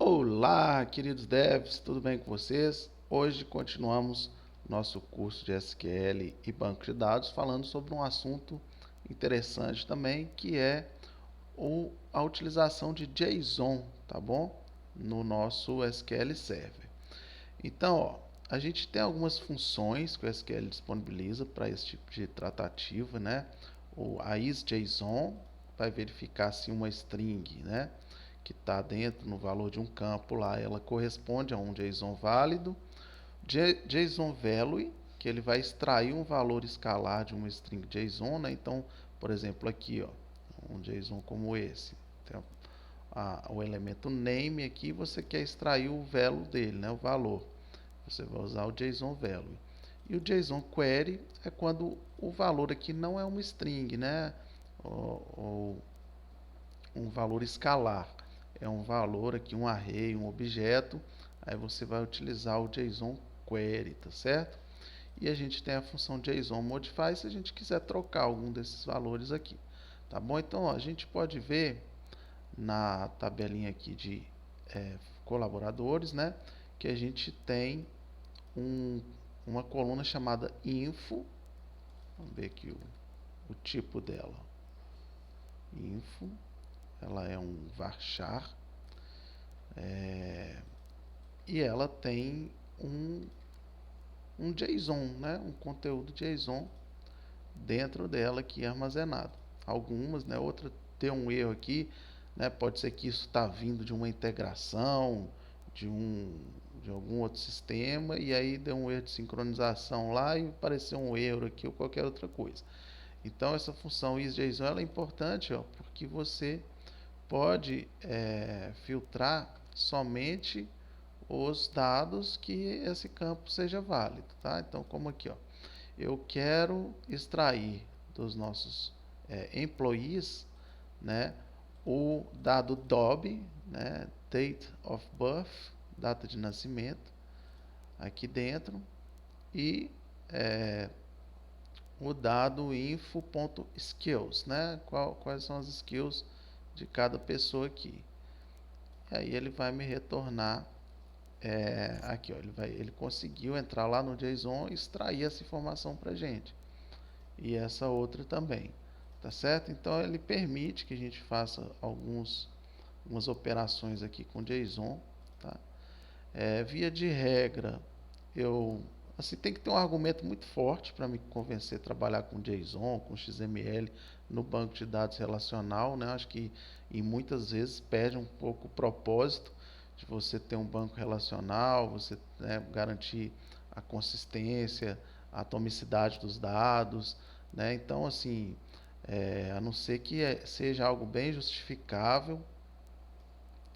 Olá, queridos devs, tudo bem com vocês? Hoje continuamos nosso curso de SQL e banco de dados falando sobre um assunto interessante também, que é a utilização de JSON, tá bom? No nosso SQL Server. Então, a gente tem algumas funções que o SQL disponibiliza para esse tipo de tratativa, né? A isJSON vai verificar se uma string, né, que está dentro no valor de um campo lá, ela corresponde a um JSON válido. JSON value, que ele vai extrair um valor escalar de uma string JSON, né? Então, por exemplo, aqui, ó, um JSON como esse, tem o elemento name aqui, você quer extrair o value dele, né, o valor. Você vai usar o JSON value. E o JSON query é quando o valor aqui não é uma string, né, ou um valor escalar. É um valor aqui, um array, um objeto. Aí você vai utilizar o JSON query, tá certo? E a gente tem a função JSON modify se a gente quiser trocar algum desses valores aqui. Tá bom? Então, ó, a gente pode ver na tabelinha aqui de colaboradores, né, que a gente tem uma coluna chamada info. Vamos ver aqui o tipo dela. Info, ela é um varchar, e ela tem um JSON, né, um conteúdo JSON dentro dela aqui armazenado. Algumas, né, outra tem um erro aqui, né, pode ser que isso está vindo de uma integração de algum outro sistema e aí deu um erro de sincronização lá e apareceu um erro aqui ou qualquer outra coisa. Então essa função isJSON ela é importante, ó, porque você pode filtrar somente os dados que esse campo seja válido, tá? Então, como aqui, ó, eu quero extrair dos nossos employees, né, o dado DOB, né, date of birth, data de nascimento, aqui dentro, e o dado info.skills, né, quais são as skills de cada pessoa aqui. E aí ele vai me retornar aqui, ó, ele conseguiu entrar lá no JSON e extrair essa informação para gente. E essa outra também, tá certo? Então ele permite que a gente faça algumas operações aqui com JSON, tá? Via de regra, eu assim tem que ter um argumento muito forte para me convencer a trabalhar com JSON, com XML no banco de dados relacional, né? Acho que e muitas vezes perde um pouco o propósito de você ter um banco relacional, você, né, garantir a consistência, a atomicidade dos dados, né? Então, assim, a não ser que seja algo bem justificável,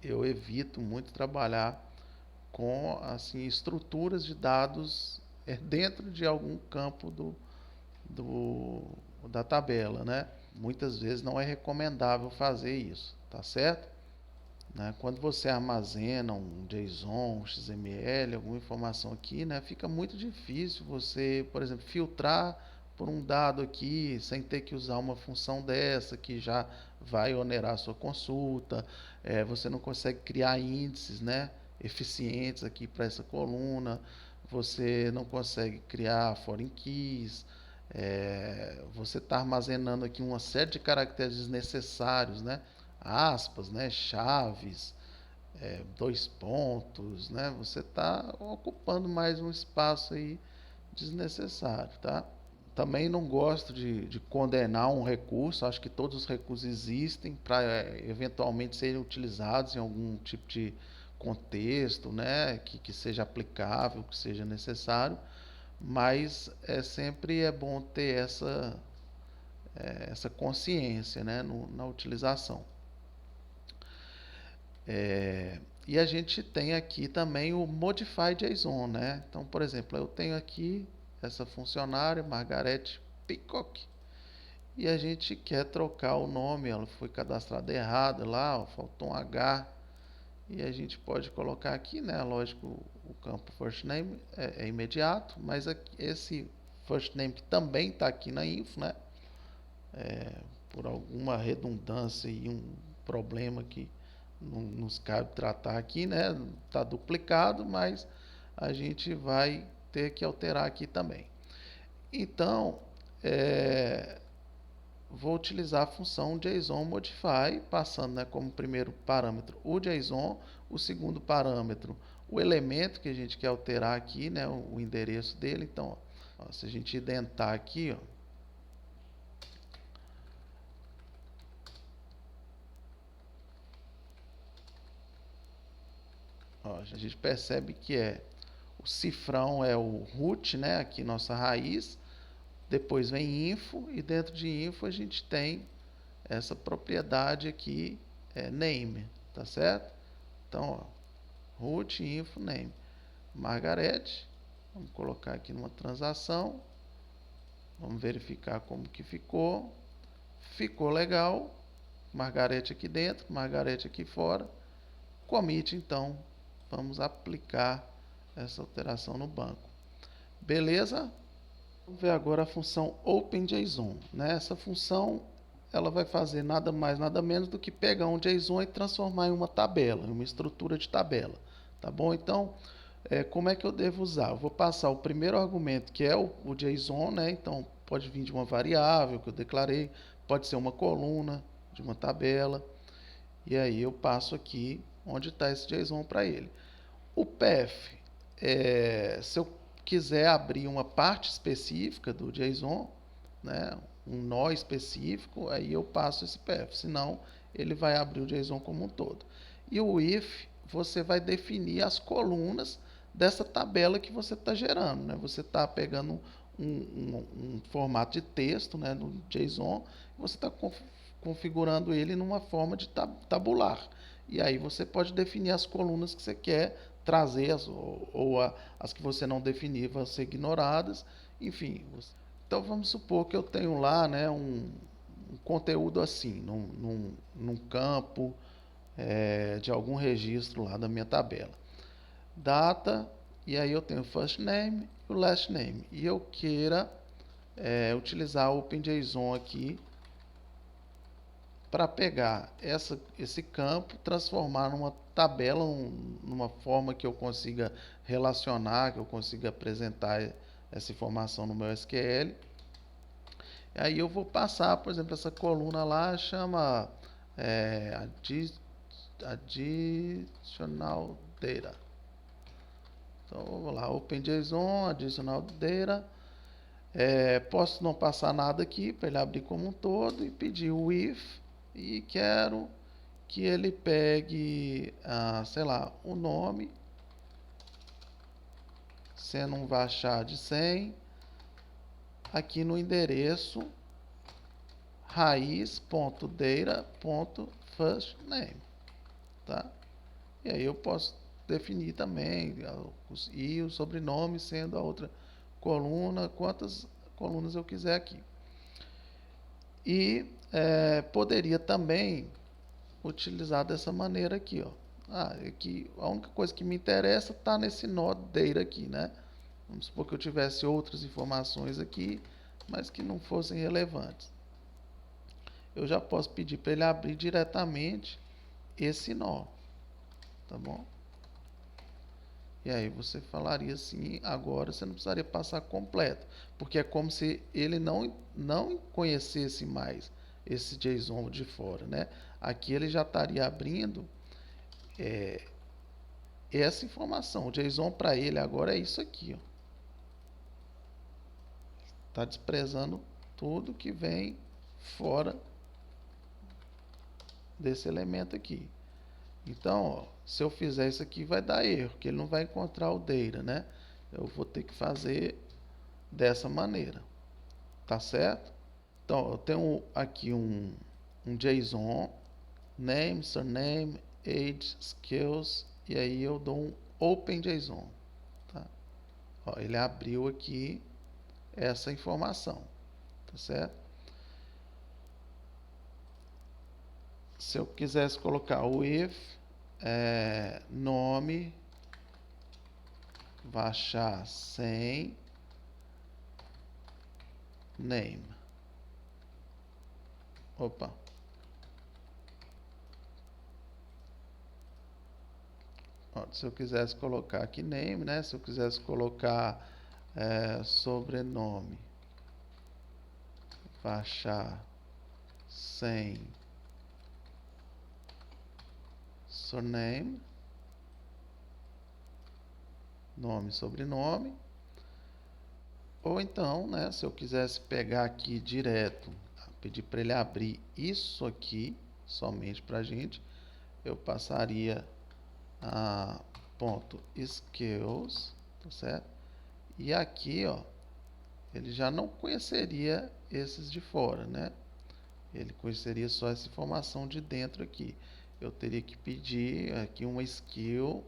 eu evito muito trabalhar com assim estruturas de dados dentro de algum campo do, da tabela, né? Muitas vezes não é recomendável fazer isso, tá certo? Né? Quando você armazena um JSON, um XML, alguma informação aqui, né, fica muito difícil você, por exemplo, filtrar por um dado aqui sem ter que usar uma função dessa que já vai onerar a sua consulta. Você não consegue criar índices, né, eficientes aqui para essa coluna. Você não consegue criar foreign keys. Você está armazenando aqui uma série de caracteres desnecessários, né? Aspas, né? Chaves, dois pontos, né? Você está ocupando mais um espaço aí desnecessário, tá? Também não gosto de condenar um recurso, acho que todos os recursos existem para eventualmente serem utilizados em algum tipo de contexto, né, que seja aplicável, que seja necessário, mas sempre é bom ter essa consciência, né, na utilização. E a gente tem aqui também o Modify JSON, né? Então, por exemplo, eu tenho aqui essa funcionária, Margaret Peacock, e a gente quer trocar o nome, ela foi cadastrada errada lá, ó, faltou um H, e a gente pode colocar aqui, né? Lógico, o campo first name é imediato, mas aqui, esse first name que também está aqui na info, né? Por alguma redundância e um problema que não nos cabe tratar aqui, né? Está duplicado, mas a gente vai ter que alterar aqui também. Então, vou utilizar a função JSON Modify, passando, né, como primeiro parâmetro o JSON, o segundo parâmetro o elemento que a gente quer alterar aqui, né, o endereço dele. Então, ó, se a gente identar aqui, ó, a gente percebe que o cifrão é o root, né, aqui nossa raiz, depois vem info e dentro de info a gente tem essa propriedade aqui, name, tá certo? Então, ó, root info name. Margarete, vamos colocar aqui numa transação, vamos verificar como que ficou. Ficou legal, Margarete aqui dentro, Margarete aqui fora. Commit, então, vamos aplicar essa alteração no banco. Beleza? Vamos ver agora a função OpenJSON, né? Essa função ela vai fazer nada mais, nada menos do que pegar um JSON e transformar em uma tabela, em uma estrutura de tabela. Tá bom? Então, como é que eu devo usar? Eu vou passar o primeiro argumento, que é o JSON, né? Então, pode vir de uma variável que eu declarei, pode ser uma coluna de uma tabela. E aí eu passo aqui onde está esse JSON para ele. O path, se eu quiser abrir uma parte específica do JSON, né, um nó específico, aí eu passo esse path, senão ele vai abrir o JSON como um todo. E o if, você vai definir as colunas dessa tabela que você está gerando, né? Você está pegando um formato de texto, né, no JSON, você está configurando ele numa forma de tabular. E aí você pode definir as colunas que você quer trazer, as que você não definir vão ser ignoradas, enfim. Então vamos supor que eu tenho lá, né, um conteúdo assim, num campo de algum registro lá da minha tabela. Data, e aí eu tenho o first name e o last name. E eu queira utilizar o OpenJSON aqui para pegar esse campo, transformar numa tabela, numa forma que eu consiga relacionar, que eu consiga apresentar essa informação no meu SQL. Aí eu vou passar, por exemplo, essa coluna lá chama additional data. Então vamos lá, OpenJSON, additional data. Posso não passar nada aqui para ele abrir como um todo e pedir o if e quero que ele pegue, sei lá, o nome, sendo um varchar de 100, aqui no endereço raiz.data.firstname, tá? E aí eu posso definir também e o sobrenome sendo a outra coluna, quantas colunas eu quiser aqui. E poderia também utilizar dessa maneira aqui, ó. Aqui a única coisa que me interessa está nesse nó data aqui, né? Vamos supor que eu tivesse outras informações aqui, mas que não fossem relevantes. Eu já posso pedir para ele abrir diretamente esse nó, tá bom? E aí você falaria assim, agora você não precisaria passar completo, porque é como se ele não conhecesse mais esse JSON de fora, né? Aqui ele já estaria abrindo essa informação. O JSON para ele agora é isso aqui, ó. Está desprezando tudo que vem fora desse elemento aqui. Então, ó, se eu fizer isso aqui vai dar erro, porque ele não vai encontrar o data, né? Eu vou ter que fazer dessa maneira, tá certo? Então, eu tenho aqui um JSON, name, surname, age, skills, e aí eu dou um OpenJSON, tá? Ó, ele abriu aqui essa informação, tá certo? Se eu quisesse colocar o if, nome, varchar 100, name. Opa. Ó, se eu quisesse colocar aqui name, né? Se eu quisesse colocar sobrenome, varchar sem surname, nome e sobrenome. Ou então, né, se eu quisesse pegar aqui direto, pedir para ele abrir isso aqui somente para a gente, eu passaria a ponto skills, tá certo? E aqui, ó, ele já não conheceria esses de fora, né? Ele conheceria só essa informação de dentro aqui. Eu teria que pedir aqui uma skill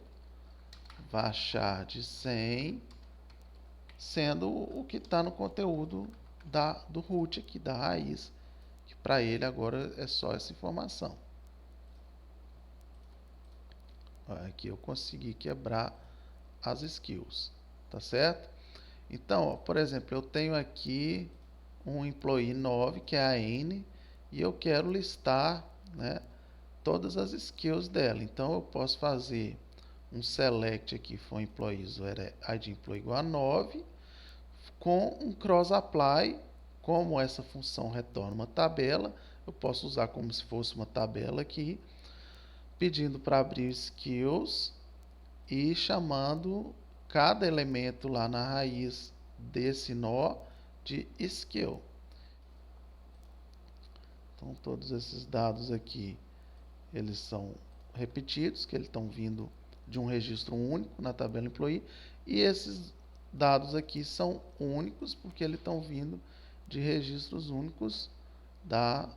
varchar de 100, sendo o que está no conteúdo do root aqui, da raiz, que para ele agora é só essa informação. Aqui eu consegui quebrar as skills, tá certo? Então, ó, por exemplo, eu tenho aqui um employee 9, que é a N, e eu quero listar, né, todas as skills dela. Então, eu posso fazer um select aqui for employees, id employee igual a 9, com um cross apply. Como essa função retorna uma tabela, eu posso usar como se fosse uma tabela aqui, pedindo para abrir skills e chamando cada elemento lá na raiz desse nó de skill. Então, todos esses dados aqui, eles são repetidos, que eles estão vindo de um registro único na tabela employee, e esses dados aqui são únicos porque eles estão vindo de registros únicos da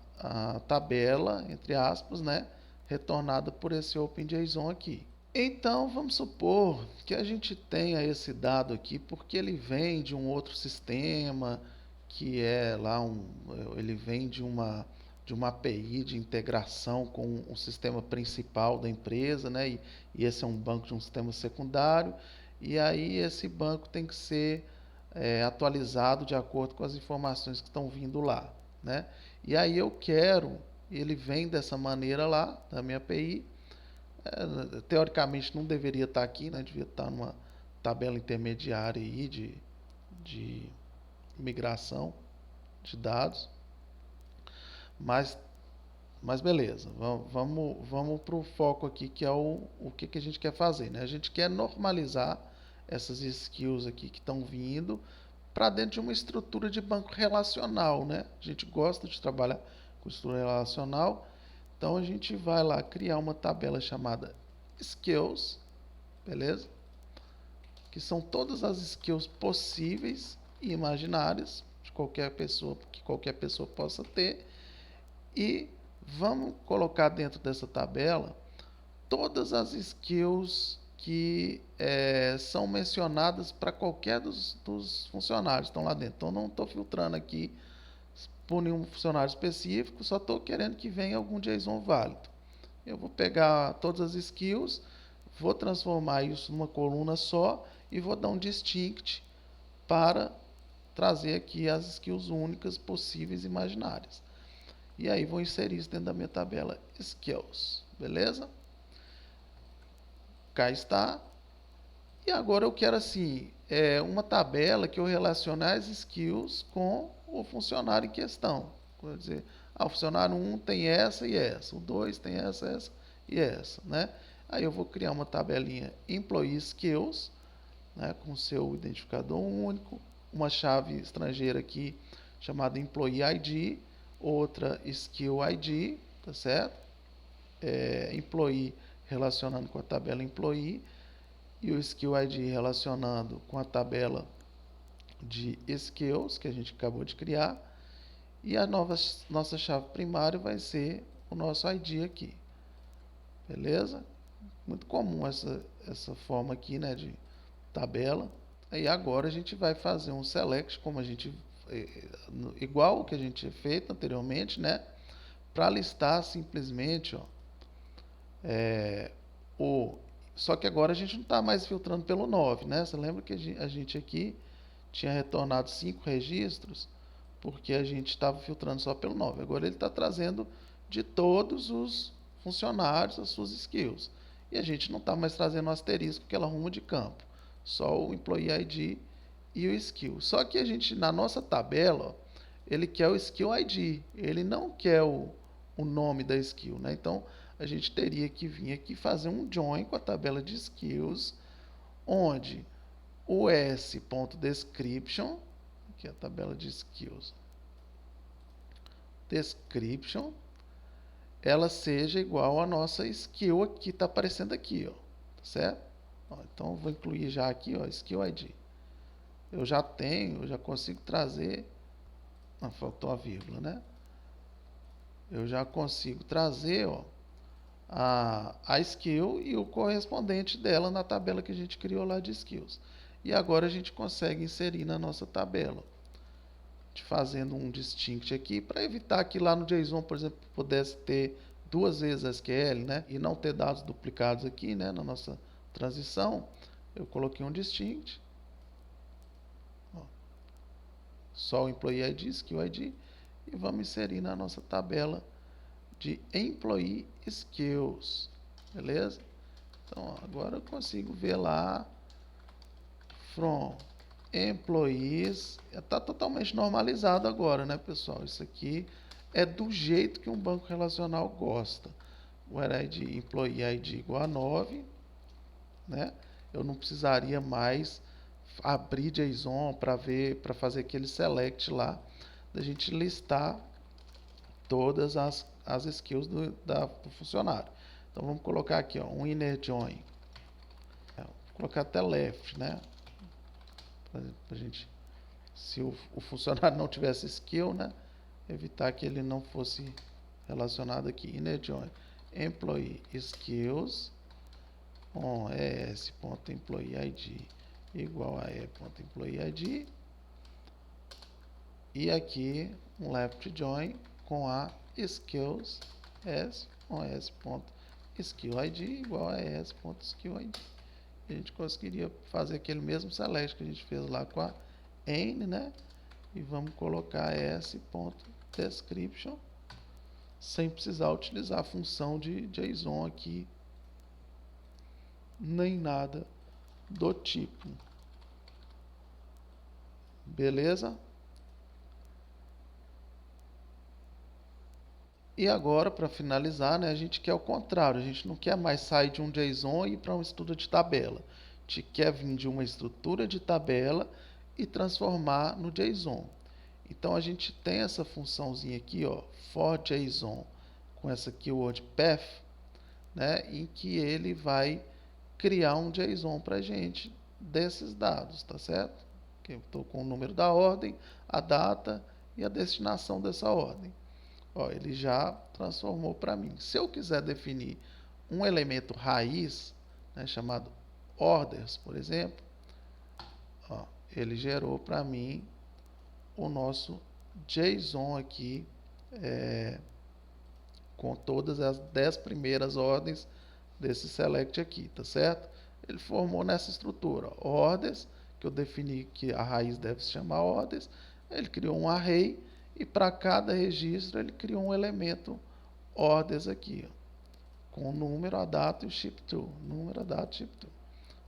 tabela, entre aspas, né, retornada por esse OpenJSON aqui. Então, vamos supor que a gente tenha esse dado aqui porque ele vem de um outro sistema, que é lá ele vem de uma API de integração com o sistema principal da empresa, né? E esse é um banco de um sistema secundário, e aí esse banco tem que ser atualizado de acordo com as informações que estão vindo lá, né? E aí ele vem dessa maneira lá, da minha API, teoricamente não deveria estar aqui, né? Devia estar numa tabela intermediária aí de migração de dados, mas beleza, vamos para o foco aqui, que é o que a gente quer fazer, né? A gente quer normalizar essas skills aqui que estão vindo para dentro de uma estrutura de banco relacional, né? A gente gosta de trabalhar com estrutura relacional, então a gente vai lá criar uma tabela chamada skills, beleza? Que são todas as skills possíveis e imaginárias de qualquer pessoa, que qualquer pessoa possa ter, e vamos colocar dentro dessa tabela todas as skills que são mencionadas para qualquer dos funcionários que estão lá dentro. Então, não estou filtrando aqui por nenhum funcionário específico, só estou querendo que venha algum JSON válido. Eu vou pegar todas as skills, vou transformar isso numa coluna só e vou dar um distinct para trazer aqui as skills únicas possíveis e imaginárias. E aí vou inserir isso dentro da minha tabela skills, beleza? Cá está. E agora eu quero assim, uma tabela que eu relacione as skills com o funcionário em questão. Quer dizer, o funcionário 1 tem essa e essa, o 2 tem essa e essa, né? Aí eu vou criar uma tabelinha employee skills, né, com seu identificador único, uma chave estrangeira aqui chamada employee ID, outra skill ID, tá certo? Employee relacionando com a tabela employee e o skill ID relacionando com a tabela de skills que a gente acabou de criar, e a nossa chave primária vai ser o nosso ID aqui, beleza? Muito comum essa forma aqui, né, de tabela. Aí agora a gente vai fazer um select, como a gente igual o que a gente tinha feito anteriormente, né, para listar simplesmente, ó, só que agora a gente não está mais filtrando pelo 9, né? Você lembra que a gente aqui tinha retornado 5 registros, porque a gente estava filtrando só pelo 9. Agora ele está trazendo de todos os funcionários as suas skills. e a gente não está mais trazendo o asterisco que ela arruma de campo, só o Employee ID e o skill. Só que a gente, na nossa tabela, ó, ele quer o skill ID, ele não quer o nome da skill, né? Então, a gente teria que vir aqui fazer um join com a tabela de skills, onde o s.description, que é a tabela de skills, description, ela seja igual à nossa skill aqui, está aparecendo aqui, ó, tá certo? Ó, então, eu vou incluir já aqui, ó, skill ID. Eu já tenho, eu já consigo trazer, não, faltou a vírgula, né? Eu já consigo trazer, ó, a skill e o correspondente dela na tabela que a gente criou lá de skills. E agora a gente consegue inserir na nossa tabela, fazendo um distinct aqui, para evitar que lá no JSON, por exemplo, pudesse ter duas vezes SQL, né? E não ter dados duplicados aqui, né? Na nossa transição, eu coloquei um distinct, ó, só o Employee ID, Skill ID, e vamos inserir na nossa tabela de Employee Skills, beleza? Então, ó, agora eu consigo ver lá, from employees, está totalmente normalizado agora, né, pessoal? Isso aqui é do jeito que um banco relacional gosta. O ID employee ID igual a 9, né? Eu não precisaria mais abrir JSON para ver, para fazer aquele select lá, da gente listar todas as skills do funcionário. Então vamos colocar aqui, ó, um inner join. Vou colocar até left, né? Pra gente, se o funcionário não tivesse skill, né, evitar que ele não fosse relacionado aqui. Inner join employee skills on es.employee id igual a e.employee id, e aqui um left join com a skills s on es.skill id igual a es.skill id. A gente conseguiria fazer aquele mesmo select que a gente fez lá com a n, né? E vamos colocar s.description sem precisar utilizar a função de JSON aqui, nem nada do tipo. Beleza? E agora, para finalizar, né, a gente quer o contrário. A gente não quer mais sair de um JSON e ir para uma estrutura de tabela. A gente quer vir de uma estrutura de tabela e transformar no JSON. Então, a gente tem essa funçãozinha aqui, ó, for JSON, com essa keyword path, né, em que ele vai criar um JSON para a gente desses dados, tá certo? Que eu estou com o número da ordem, a data e a destinação dessa ordem. Ó, ele já transformou para mim. Se eu quiser definir um elemento raiz, né, chamado orders, por exemplo, ó, ele gerou para mim o nosso JSON aqui, com todas as 10 primeiras ordens desse select aqui, tá certo? Ele formou nessa estrutura, ó, orders, que eu defini que a raiz deve se chamar orders, ele criou um array, e para cada registro ele criou um elemento orders aqui, ó, com o número, a data e o ship to. Número, a data e ship to.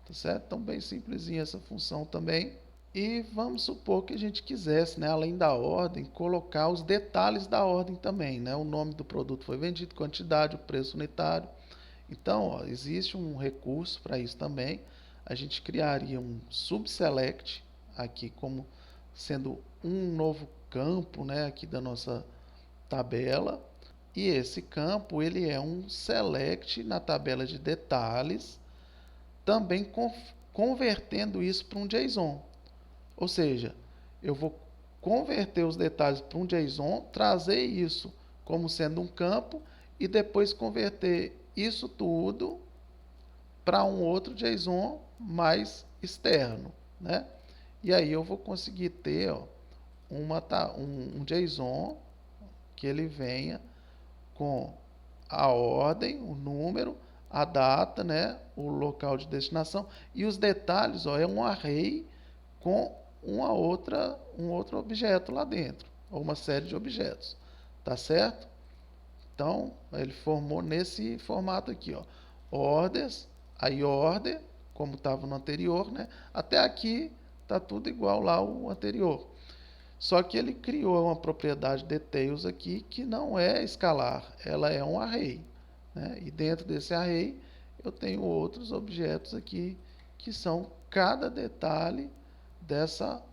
Tá certo? Então, bem simplesinha essa função também. E vamos supor que a gente quisesse, né, além da ordem, colocar os detalhes da ordem também, né? O nome do produto foi vendido, quantidade, o preço unitário. Então, ó, existe um recurso para isso também. A gente criaria um subselect aqui como sendo um novo campo, né, aqui da nossa tabela. E esse campo ele é um select na tabela de detalhes, também convertendo isso para um JSON. Ou seja, eu vou converter os detalhes para um JSON, trazer isso como sendo um campo e depois converter isso tudo para um outro JSON mais externo, né? E aí eu vou conseguir ter, ó, um JSON que ele venha com a ordem, o número, a data, né, o local de destinação e os detalhes, ó, é um array com um outro objeto lá dentro, ou uma série de objetos, tá certo? Então, ele formou nesse formato aqui, ó, orders, aí order, como estava no anterior, né? Até aqui está tudo igual lá ao anterior. Só que ele criou uma propriedade details aqui que não é escalar, ela é um array, né? E dentro desse array eu tenho outros objetos aqui que são cada detalhe dessa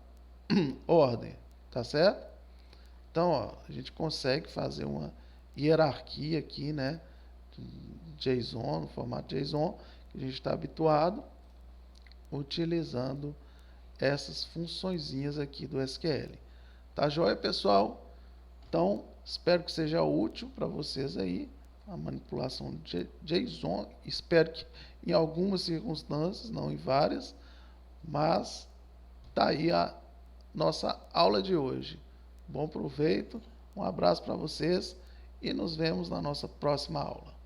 ordem, tá certo? Então, ó, a gente consegue fazer uma hierarquia aqui, né? JSON, no formato JSON, que a gente está habituado, utilizando essas funçõezinhas aqui do SQL. Tá joia, pessoal? Então, espero que seja útil para vocês aí a manipulação de JSON. Espero que em algumas circunstâncias, não em várias, mas tá aí a nossa aula de hoje. Bom proveito, um abraço para vocês e nos vemos na nossa próxima aula.